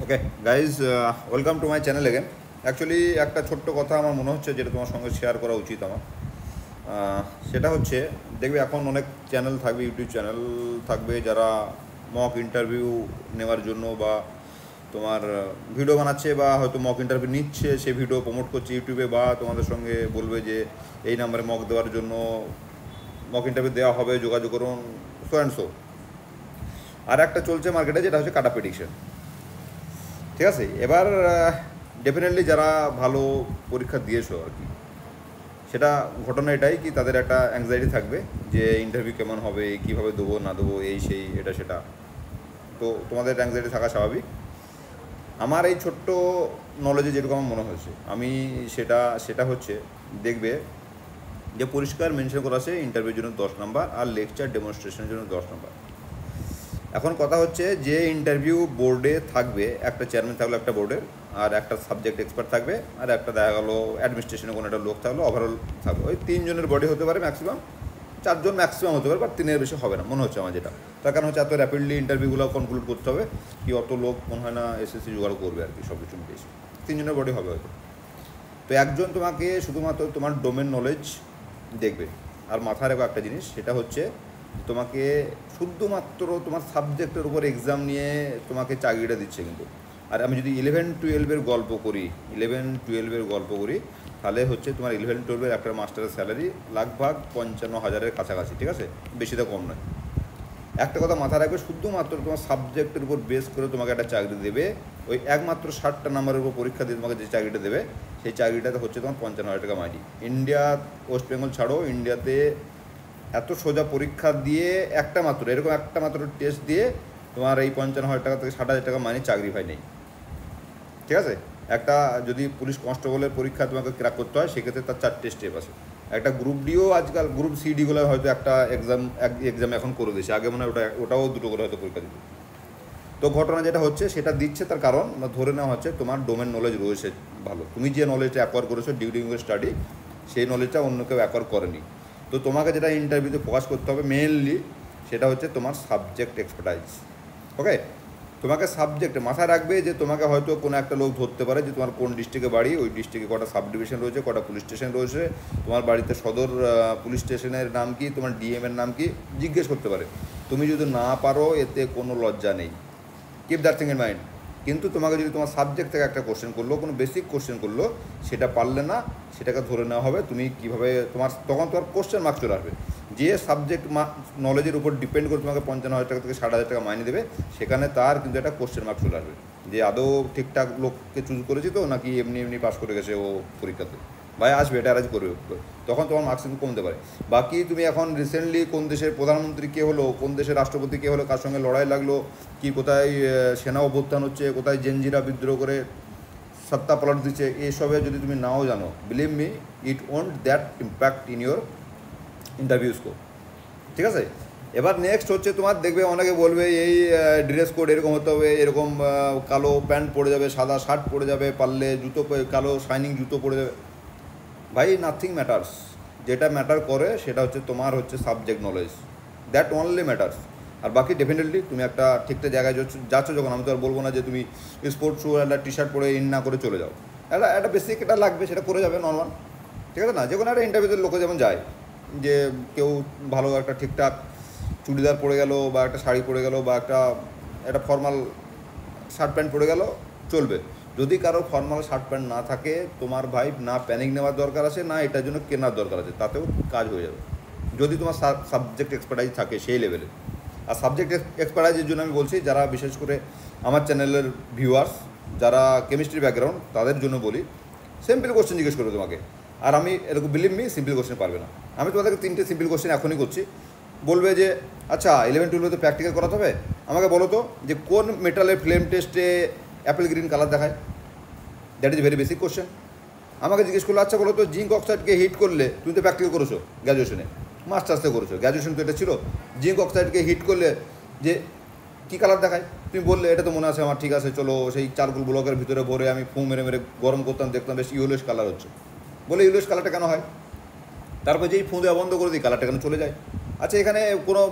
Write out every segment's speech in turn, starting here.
Okay guys, welcome to my channel again. Actually একটা ছোট্ট কথা আমার মনে হচ্ছে যেটা তোমার সঙ্গে শেয়ার করা উচিত আমার। সেটা হচ্ছে, দেখবে এখন অনেক চ্যানেল থাকবে, ইউটিউব চ্যানেল থাকবে যারা মক ইন্টারভিউ নেওয়ার জন্য বা তোমার ভিডিও বানাচ্ছে বা হয়তো মক ইন্টারভিউ নিচ্ছে, সে ভিডিও প্রমোট করছে ইউটিউবে, বা তোমাদের সঙ্গে বলবে যে এই নাম্বারে মক দেওয়ার জন্য মক ইন্টারভিউ দেওয়া হবে, যোগাযোগ করুন, সো অ্যান্ড সো। আর একটা চলছে মার্কেটে, যেটা হচ্ছে কাটা প্রেডিকশন। ঠিক আছে, এবার ডেফিনেটলি যারা ভালো পরীক্ষা দিয়েছো আর কি, সেটা ঘটনা এটাই কি তাদের একটা অ্যাংজাইটি থাকবে যে ইন্টারভিউ কেমন হবে, কীভাবে দেবো না দেবো, এই সেই এটা সেটা। তো তোমাদের অ্যাংজাইটি থাকা স্বাভাবিক। আমার এই ছোট্ট নলেজে যেটুকু আমার মনে হয়েছে, আমি সেটা হচ্ছে, দেখবে যে পরিষ্কার মেনশন করা আছে ইন্টারভিউর জন্য 10 নাম্বার আর লেকচার ডেমনস্ট্রেশনের জন্য 10 নাম্বার। এখন কথা হচ্ছে যে ইন্টারভিউ বোর্ডে থাকবে, একটা চেয়ারম্যান থাকলো একটা বোর্ডের, আর একটা সাবজেক্ট এক্সপার্ট থাকবে, আর একটা দেখা গেলো অ্যাডমিনিস্ট্রেশনে কোনো একটা লোক থাকলো, ওভারঅল থাকবে। ওই 3 জনের বডি হতে পারে ম্যাক্সিমাম, 4 জন ম্যাক্সিমাম হতে পারে, বাট 3-এর বেশি হবে না মনে হচ্ছে আমার যেটা। তার কারণ হচ্ছে এত র্যাপিডলি ইন্টারভিউগুলো কনক্লুড করতে হবে, কি অত লোক মনে হয় না এসএসসি জোগাড় করবে আর কি, সব কিছু মিলিয়ে 3 জনের বডি হবে হয়তো। তো একজন তোমাকে শুধুমাত্র তোমার ডোমেন নলেজ দেখবে, আর মাথায় রাখো একটা জিনিস, সেটা হচ্ছে তোমাকে শুধুমাত্র তোমার সাবজেক্টের উপর এক্সাম নিয়ে তোমাকে চাকরিটা দিচ্ছে কিন্তু। আর আমি যদি 11-12-এর গল্প করি, 11-12-এর গল্প করি, তাহলে হচ্ছে তোমার 11-12-এর একটা মাস্টারের স্যালারি লাগভাগ 55,000-এর কাছাকাছি, ঠিক আছে, বেশিটা কম নয়। একটা কথা মাথায় রাখবে, শুধুমাত্র তোমার সাবজেক্টের উপর বেস করে তোমাকে একটা চাকরি দেবে। ওই একমাত্র 60টা নাম্বারের উপর পরীক্ষা দিয়ে তোমাকে যে চাকরিটা দেবে, সেই চাকরিটাতে হচ্ছে তোমার 55,000 টাকা মাইনে। ইন্ডিয়া, ওয়েস্ট বেঙ্গল ছাড়ো, ইন্ডিয়াতে এত সোজা পরীক্ষা দিয়ে একটা মাত্র টেস্ট দিয়ে তোমার এই 55,000 টাকা থেকে 60,000 টাকা মাইনে চাকরি ভাই নেই, ঠিক আছে। একটা যদি পুলিশ কনস্টেবলের পরীক্ষা তোমাকে ক্র্যাক করতে হয়, সেক্ষেত্রে তার 4টে স্টেপ আছে। একটা গ্রুপ ডিও, আজকাল গ্রুপ সিডিগুলো হয়তো একটা এক্সাম এখন করে দিয়েছে, আগে মনে হয় ওটাও 2টো করে হয়তো পরীক্ষা দিত। তো ঘটনা যেটা হচ্ছে, সেটা দিচ্ছে তার কারণ ধরে নেওয়া হচ্ছে তোমার ডোমেন নলেজ রয়েছে ভালো, তুমি যে নলেজটা অ্যাকোয়ার করেছো ডিউরিং ইউর স্টাডি, সেই নলেজটা অন্য কেউ অ্যাকোয়ার করেনি। তো তোমাকে যেটা ইন্টারভিউতে ফোকাস করতে হবে মেনলি, সেটা হচ্ছে তোমার সাবজেক্ট এক্সপার্টাইজ। ওকে, তোমাকে সাবজেক্টে মাথায় রাখবে যে তোমাকে হয়তো কোনো একটা লোক ধরতে পারে যে তোমার কোন ডিস্ট্রিক্টে বাড়ি, ওই ডিস্ট্রিক্টে কটা সাব ডিভিশন রয়েছে, কটা পুলিশ স্টেশন রয়েছে, তোমার বাড়িতে সদর পুলিশ স্টেশনের নাম কি, তোমার ডিএমের নাম কি, জিজ্ঞেস করতে পারে। তুমি যদি না পারো, এতে কোনো লজ্জা নেই, keep that thing in mind. কিন্তু তোমাকে যদি তোমার সাবজেক্ট থেকে একটা কোশ্চেন করলো, কোনো বেসিক কোশ্চেন করলো, সেটা পারলে না, সেটাকে ধরে নেওয়া হবে তুমি কীভাবে, তখন তোমার কোশ্চেন মার্কস চলে আসবে। যে সাবজেক্ট নলেজের উপর ডিপেন্ড করে তোমাকে 55,000 টাকা থেকে 60,000 টাকা মাইনে দেবে, সেখানে তার কিন্তু একটা কোশ্চেন মার্ক চলে আসবে যে আদৌ ঠিকঠাক লোককে চুজ করেছি তো, নাকি এমনি পাস করে গেছে ও পরীক্ষাতে, ভাই আসবে এটা আজ করবে, তখন তোমার মার্কস কিন্তু কমতে পারে। বাকি তুমি এখন রিসেন্টলি কোন দেশের প্রধানমন্ত্রী কে হলো, কোন দেশের রাষ্ট্রপতি কে হলো, কার সঙ্গে লড়াই লাগলো, কি কোথায় সেনা অভ্যুত্থান হচ্ছে, কোথায় জেনজিরা বিদ্রোহ করে সত্তা পালট দিচ্ছে, এসবে যদি তুমি নাও জানো, believe me, it won't that impact in your interview score, ঠিক আছে। এবার নেক্সট হচ্ছে তোমার, দেখবে অনেকে বলবে এই ড্রেস কোড এরকম হতে হবে, এরকম কালো প্যান্ট পরে যাবে, সাদা শার্ট পরে যাবে, পারলে জুতো, কালো শাইনিং জুতো পরে যাবে। ভাই নাথিং ম্যাটার্স, যেটা ম্যাটার করে সেটা হচ্ছে তোমার হচ্ছে subject knowledge, that only matters. আর বাকি ডেফিনেটলি তুমি একটা ঠিকঠাক জায়গায় যাচ্ছ যখন, আমি তো আর বলবো না যে তুমি স্পোর্টস শু একটা টি শার্ট পরে ইন না করে চলে যাও, একটা বেসিক এটা লাগবে, সেটা করে যাবে নর্মাল, ঠিক আছে না। যে কোনো একটা ইন্টারভিউতে লোকে যেমন যায়, যে কেউ ভালো একটা ঠিকঠাক চুড়িদার পরে গেল, বা একটা শাড়ি পরে গেল, বা একটা ফর্মাল শার্ট প্যান্ট পরে গেল, চলবে। যদি কারো ফর্মাল শার্ট প্যান্ট না থাকে, তোমার ভাই না প্যানিক নেওয়ার দরকার আছে, না এটার জন্য কেনার দরকার আছে, তাতেও কাজ হয়ে যাবে যদি তোমার সাবজেক্ট এক্সপার্টাইজ থাকে সেই লেভেলে। আর সাবজেক্ট এক্সপার্টাইজের জন্য আমি বলছি, যারা বিশেষ করে আমার চ্যানেলের ভিউয়ার্স, যারা কেমিস্ট্রি ব্যাকগ্রাউন্ড, তাদের জন্য বলি, সিম্পল কোশ্চেন জিজ্ঞেস করবে তোমাকে। আর আমি এরকম বিলিভ মি, সিম্পল কোশ্চেন পারবে না। আমি তোমাদেরকে 3টে সিম্পল কোশ্চেন এখনই করছি। বলবে যে আচ্ছা 11-12 প্র্যাকটিক্যাল করাতে হবে, আমাকে বলো তো যে কোন মেটালের ফ্লেম টেস্টে অ্যাপেল গ্রিন কালার দেখায়। That is very basic question. আমাকে জিজ্ঞেস করলো আচ্ছা বলো তো জিঙ্ক অক্সাইডকে হিট করলে, তুমি তো প্র্যাকটিক্যাল করেছো গ্র্যাজুয়েশনে, মাস্টার্সে করেছো, গ্র্যাজুয়েশন তো এটা ছিল, জিঙ্ক অক্সাইডকে হিট করলে যে কী কালার দেখায়, তুমি বললে এটা তো মনে আছে আমার, ঠিক আছে চলো সেই চারকোল ব্লকের ভিতরে ভরে আমি ফু মেরে মেরে গরম করতাম, দেখতাম বেশ ইউলিশ কালার হচ্ছে। বলে ইউলিশ কালারটা কেন হয়? তারপর যেই ফু দেওয়া বন্ধ করে দিই, কালারটা কেন চলে যায়? আচ্ছা এখানে কোনো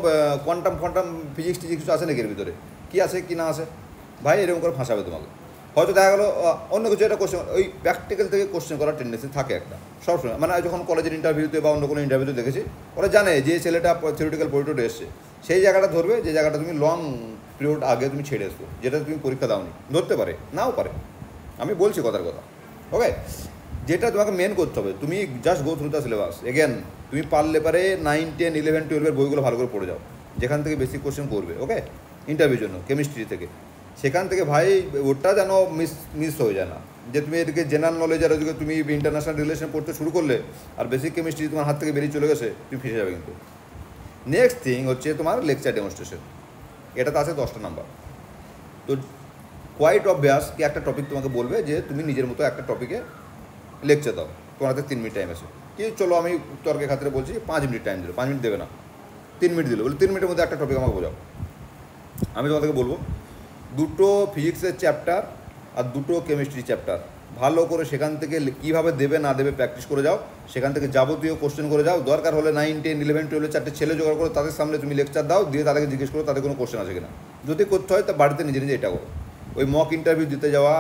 কোয়ান্টাম ফিজিক্স টিজিক্স কিছু আছে নাকি এর ভিতরে, কী আছে কি না আছে? ভাই এরকম করে ফাঁসাবে তোমাকে। হয়তো দেখা গেলো অন্য কিছু একটা কোশ্চেন, ওই প্র্যাকটিক্যাল থেকে কোশ্চেন করার টেন্ডেন্সি থাকে একটা সবসময়। মানে যখন কলেজের ইন্টারভিউতে বা অন্য কোনো ইন্টারভিউতে দেখেছি, ওরা জানে যে ছেলেটা থিওরিটিক্যাল পরিটোটে এসছে, সেই জায়গাটা ধরবে যে জায়গাটা তুমি লং পিরিয়ড আগে তুমি ছেড়ে এসছো, যেটা তুমি পরীক্ষা দাওনি। ধরতে পারে, নাও পারে, আমি বলছি কথার কথা। ওকে, যেটা তোমাকে মেন করতে হবে, তুমি just go through the syllabus. Again তুমি পারলে পারে 9, 10, 11, 12 বইগুলো ভালো করে পড়ে যাও, যেখান থেকে বেসিক কোশ্চেন করবে। ওকে, ইন্টারভিউর জন্য কেমিস্ট্রি থেকে, সেখান থেকে ভাই ওটা যেন মিস হয়ে যায় না, যে তুমি এদিকে জেনারেল নলেজ আর ওদিকে তুমি ইন্টারন্যাশনাল রিলেশন পড়তে শুরু করলে আর বেসিক কেমিস্ট্রি তোমার হাত থেকে বেরিয়ে চলে গেছে, তুমি ফেসে যাবে। কিন্তু নেক্সট থিং হচ্ছে তোমার লেকচার ডেমনস্ট্রেশন। এটাতে আছে 10টা নাম্বার। তো কোয়াইট অভ্যাস কি একটা টপিক তোমাকে বলবে যে তুমি নিজের মতো একটা টপিকে লেকচার দাও, তোমার হাতে 3 মিনিট টাইম আছে। কি চলো আমি তর্কের খাতিরে বলছি 5 মিনিট টাইম দিল, 5 মিনিট দেবে না, 3 মিনিট দিল, বলে 3 মিনিটের মধ্যে একটা টপিক আমাকে বোঝাও। আমি তোমাদেরকে বলবো 2টো ফিজিক্সের চ্যাপ্টার আর 2টো কেমিস্ট্রি চ্যাপ্টার ভালো করে সেখান থেকে কীভাবে দেবে না দেবে প্র্যাকটিস করে যাও, সেখান থেকে যাবতীয় কোশ্চেন করে যাও। দরকার হলে 9, 10, 11, 12 চারটে ছেলে জোগাড় করো, তাদের সামনে তুমি লেকচার দাও, দিয়ে তাদেরকে জিজ্ঞেস করো তাদের কোনো কোশ্চেন আছে কিনা। যদি করতে হয় তা বাড়িতে নিজে নিজে এটা করো। ওই মক ইন্টারভিউ দিতে যাওয়া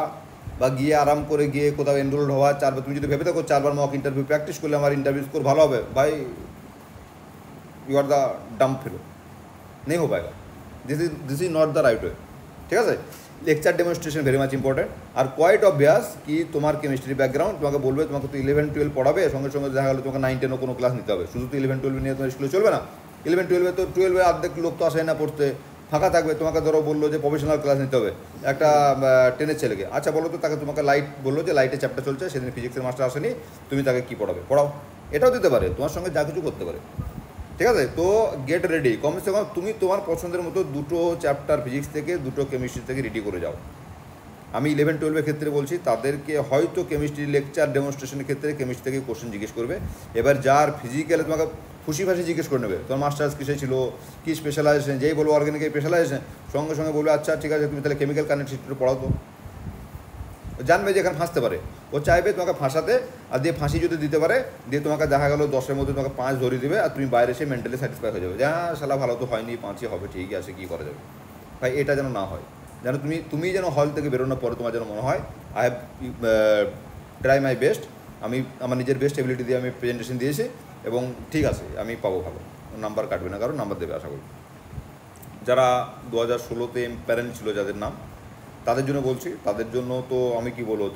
বা গিয়ে আরাম করে গিয়ে কোথাও এনরোল্ড হওয়া, তুমি যদি ভেবে থাকো 4বার মক ইন্টারভিউ প্র্যাকটিস করলে আমার ইন্টারভিউ স্কোর ভালো হবে, ভাই you are the Dam fellow, নেই হো পাएगा। This is not the right way. ঠিক আছে, lecture demonstration very much important. আর কোয়াইট অভ্যাস কি তোমার কেমিস্ট্রি ব্যাকগ্রাউন্ড তোমাকে বলবে, তোমাকে তো 11, 12 পড়াবে, সঙ্গে সঙ্গে দেখা গেলো তোমাকে 9, 10 কোনো ক্লাস নিতে হবে। শুধু তো 11, 12 নিয়ে তোমার স্কুলে চলবে না। 11, 12 তো 12 অর্ধেক লোক তো আসে না পড়তে, ফাঁকা থাকবে। তোমাকে ধরো বললো যে প্রফেশনাল ক্লাস নিতে হবে একটা 10-এর ছেলেকে, আচ্ছা বলো তো তাকে, তোমাকে লাইট বললো যে লাইটে চ্যাপ্টার চলছে, সেদিন ফিজিক্সের মাস্টার আসেনি, তুমি তাকে কী পড়াবে, পড়াও। এটাও দিতে পারে, তোমার সঙ্গে যা কিছু করতে পারে। ঠিক আছে, তো গেট রেডি, কমসে কম তুমি তোমার পছন্দের মতো 2টো চ্যাপ্টার ফিজিক্স থেকে 2টো কেমিস্ট্রি থেকে রেডি করে যাও। আমি 11, 12-এর ক্ষেত্রে বলছি, তাদেরকে হয়তো কেমিস্ট্রি লেকচার ডেমনস্ট্রেশনের ক্ষেত্রে কেমিস্ট্রি থেকে কোশ্চেন জিজ্ঞেস করবে। এবার যার ফিজিক্যালে তোমাকে খুশি ফাঁসি জিজ্ঞেস করে নেবে, তোমার মাস্টার্স কিসে ছিল, কী স্পেশালাইজেশন, যেই বলবো অর্গানিকের স্পেশালাইজেশন, সঙ্গে সঙ্গে বলবে আচ্ছা ঠিক আছে তুমি তাহলে কেমিক্যাল কানেক্টিভিটি পড়াও। তো জানবে যে এখানে ফাঁসতে পারে, ও চাইবে তোমাকে ফাঁসাতে, আর দিয়ে ফাঁসি যদি দিতে পারে, দিয়ে তোমাকে দেখা গেলো 10-এর মধ্যে তোমাকে 5 ধরিয়ে দেবে, আর তুমি বাইরে এসে মেন্টালি স্যাটিসফাই হয়ে যাবে যে হ্যাঁ শালা ভালো তো হয়নি, 5ই হবে, ঠিকই আছে, কী করা যাবে। ভাই এটা যেন না হয়, যেন তুমি যেন হল থেকে বেরোনোর পরে তোমার যেন মনে হয় I have try my best, আমি আমার নিজের বেস্ট এবিলিটি দিয়ে আমি প্রেজেন্টেশন দিয়েছি এবং ঠিক আছে আমি পাবো ভালো নাম্বার। কাটবে না, কারণ নাম্বার দেবে আশা করি। যারা 2016-তে প্যারেন্ট ছিল যাদের নাম, তাদের জন্য বলছি, তাদের জন্য তো আমি কি বলবো,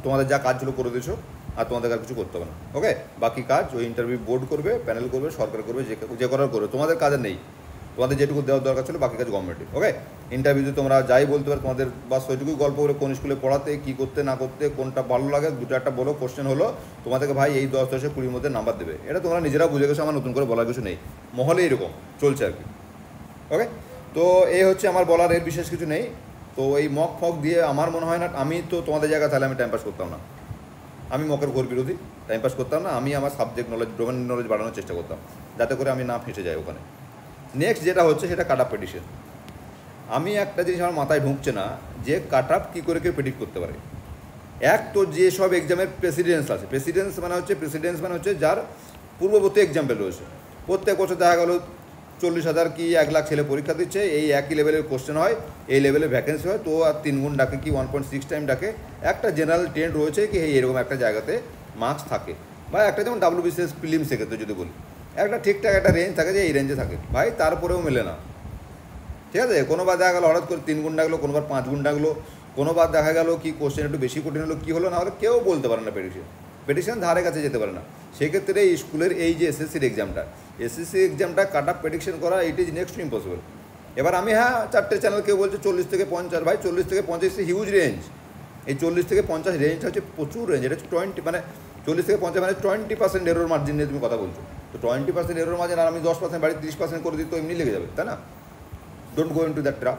তোমাদের যা কাজ ছিল করে দিয়েছো, আর তোমাদের আর কিছু করতে হবে না। ওকে, বাকি কাজ ওই ইন্টারভিউ বোর্ড করবে, প্যানেল করবে, সরকার করবে, যে করার করবে, তোমাদের কাজে নেই। তোমাদের যেটুকু দেওয়ার দরকার ছিল বাকি কাজ গভর্নমেন্টের। ওকে, ইন্টারভিউতে তোমরা যাই বলতে পারো, তোমাদের বাস ওইটুকুই গল্প করে কোন স্কুলে পড়াতে, কী করতে না করতে, কোনটা ভালো লাগে, 2টো একটা বলো কোশ্চেন হলো, তোমাদেরকে ভাই এই 10, 10, 20 মধ্যে নাম্বার দেবে। এটা তোমরা নিজেরা বুঝে গেছো, আমার নতুন করে বলার কিছু নেই, মহলে এরকম চলছে আর কি। ওকে, তো এই হচ্ছে আমার বলার, এর বিশেষ কিছু নেই। তো এই মক ফক দিয়ে আমার মনে হয় না, আমি তো তোমাদের জায়গা তাহলে আমি টাইম পাস করতাম না, আমি মকের ঘোর বিরোধী, টাইম পাস করতাম না। আমি আমার সাবজেক্ট নলেজ, ডোমেন নলেজ বাড়ানোর চেষ্টা করতাম, যাতে করে আমি না ফেঁসে যাই ওখানে। নেক্সট যেটা হচ্ছে সেটা কাট আপ প্রেডিকশন। আমি একটা জিনিস আমার মাথায় ঢুকছে না, যে কাট আপ কী করে কেউ প্রেডিক্ট করতে পারে। এক তো যেসব এক্সামের প্রেসিডেন্স আছে, প্রেসিডেন্স মানে হচ্ছে যার পূর্ববর্তী এক্সাম্পল রয়েছে। প্রত্যেক বছর দেখা গেলো 40,000 কি 1 লাখ ছেলে পরীক্ষা দিচ্ছে, এই একই লেভেলের কোশ্চেন হয়, এই লেভেলের ভ্যাকেন্সি হয়, তো আর 3 গুণ ডাকে কি 1.6 টাইম ডাকে। একটা জেনারেল ট্রেন্ড রয়েছে কি এরকম একটা জায়গাতে মার্কস থাকে, বা একটা যেমন WBCS প্রিলিমস সেক্ষেত্রে যদি বলি, একটা ঠিকঠাক একটা রেঞ্জ থাকে যে এই রেঞ্জে থাকে। ভাই তারপরেও মেলে না। ঠিক আছে, কোনোবার দেখা গেলো হঠাৎ করে 3 গুণ ডাকলো, কোনোবার 5 গুণ ডাকলো, কোনোবার দেখা গেলো কি কোশ্চেন একটু বেশি কঠিন হলো, কী হলো না হলো কেউ বলতে পারে না, প্রেডিকশন ধারে কাছে যেতে পারে না। সেক্ষেত্রে এই স্কুলের এই যে এসএসসির এক্সামটা কাট আপ প্রেডিকশন করা, it is next to impossible. এবার আমি 4টে চ্যানেল কেউ বলছে 40 থেকে 50, ভাই 40 থেকে 50 হিউজ রেঞ্জ। এই 40 থেকে 50 রেঞ্জটা হচ্ছে প্রচুর রেঞ্জ। এটা হচ্ছে 20, মানে 40 থেকে 50 মানে 20% এরর মার্জিন নিয়ে তুমি কথা বলছো। তো 20% এরর মার্জিন, আর আমি 10% বাড়ি 30% করে দিই, তো এমনি লেগে যাবে, তাই না? Don't go into that trap,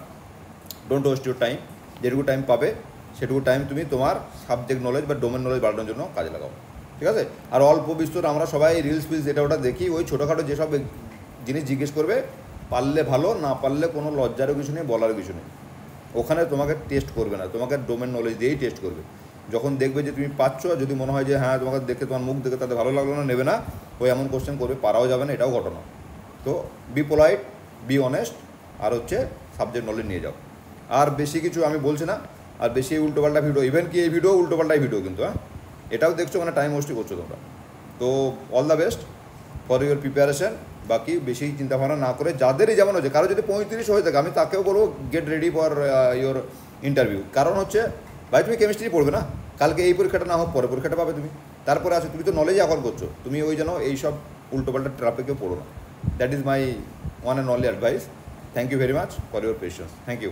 don't waste your time. যেটুকু টাইম পাবে সেটুকু টাইম তুমি তোমার সাবজেক্ট নলেজ বা ডোমেন নলেজ বাড়ানোর জন্য কাজে লাগাও। ঠিক আছে, আর অল্প বিস্তর আমরা সবাই রিলস ফিলস এটা ওটা দেখি, ওই ছোটোখাটো যেসব জিনিস জিজ্ঞেস করবে, পারলে ভালো, না পারলে কোনো লজ্জারও কিছু নেই, বলার কিছু নেই। ওখানে তোমাকে টেস্ট করবে না, তোমাকে ডোমেন নলেজ দিয়েই টেস্ট করবে। যখন দেখবে যে তুমি পাচ্ছ, যদি মনে হয় যে হ্যাঁ তোমাকে দেখে, তোমার মুখ দেখে তাদের ভালো লাগলো না, নেবে না, ওই এমন কোশ্চেন করবে, পারাও যাবে না, এটাও ঘটনা। তো বি পোলাইট, বি অনেস্ট, আর হচ্ছে সাবজেক্ট নলেজ নিয়ে যাও। আর বেশি কিছু আমি বলছি না, আর বেশি উল্টোপাল্টা ভিডিও, ইভেন কি এই ভিডিও উল্টোপাল্টাই ভিডিও কিন্তু, হ্যাঁ এটাও দেখছো মানে টাইম ওয়েস্টই করছো তোমরা। তো all the best for your preparation. বাকি বেশি চিন্তাভাবনা না করে, যাদেরই যেমন হচ্ছে, কারো যদি 35 হয়ে থাকে আমি তাকেও বলবো get ready for your interview. কারণ হচ্ছে ভাই তুমি কেমিস্ট্রি পড়বে না, কালকে এই পরীক্ষাটা না হোক পরে পরীক্ষাটা পাবে তুমি, তারপরে আছে তুমি তো নলেজ এখন করছো, তুমি ওই যেন এইসব উল্টোপাল্টা ট্রাফিকেও পড়ো না। That is my one and only advice. Thank you very much for your patience. Thank you.